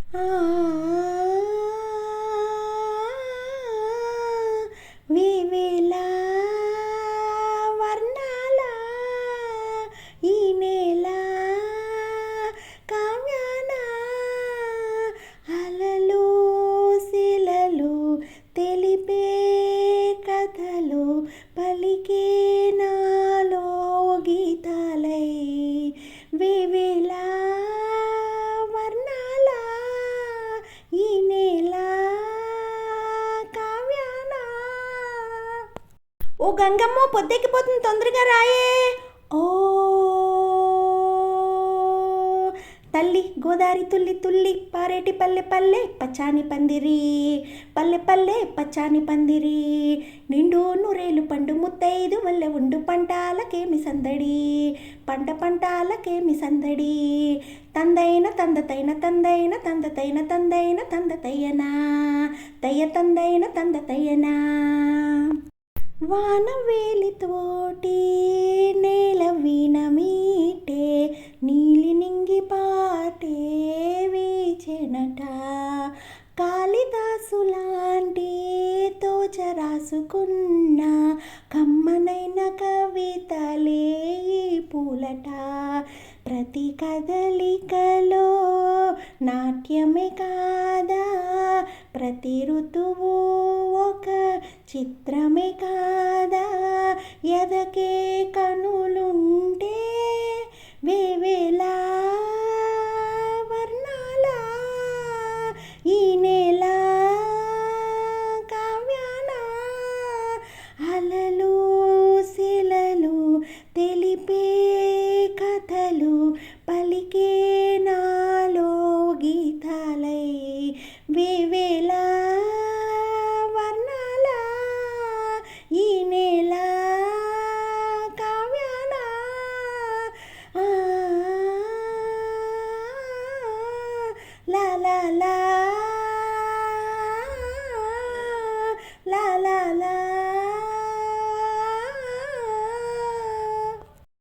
ఆ వివేల వర్ణాల ఈ నేల కావ్యాన అలలు శిలలు తెలిపే కథలు పలికే నాలో గీతాలై వివేల వర్ణాల ఈ నేల కావ్యాన. ఓ గంగమ్మ, పొద్దెక్కిపోతుంది, తొందరగా రాయే. ఓ తల్లి గోదారి తుల్లి తుల్లి పారేటి పల్లె పల్లె పచ్చాని పందిరి, పల్లె పల్లె పచ్చాని పందిరి, నిండు నూరేలు పండు ముత్తైదు వల్లె ఉండు పంటాలకేమి సందడి, పంట పంటాలకేమి సందడి, తందైన తందతైన తందైన తందతైన తందైన తందతయ్యనా తయ్య తందైన తందతయ్యనా. వాన వేలితోటి నేల వీణ మీటే నీలి నింగి పాటే వీచెనట, కాళిదాసు లాంటి తోచ రాసుకున్న కమ్మనైన కవితలే ఈ పూలట, ప్రతి కదలికలో నాట్యమే కాదా, ప్రతి ఋతువు ఒక చిత్రమే కాదా, ఎదకే కనులుంటే వేవేల వర్ణాల ఈ నేల కావ్యాన అలలు శిలలు తెలిపే కథలు పలికే నాలో గీతాలై వేవేల వర్ణాల ఈ నేల కావ్యాన. లా లా లా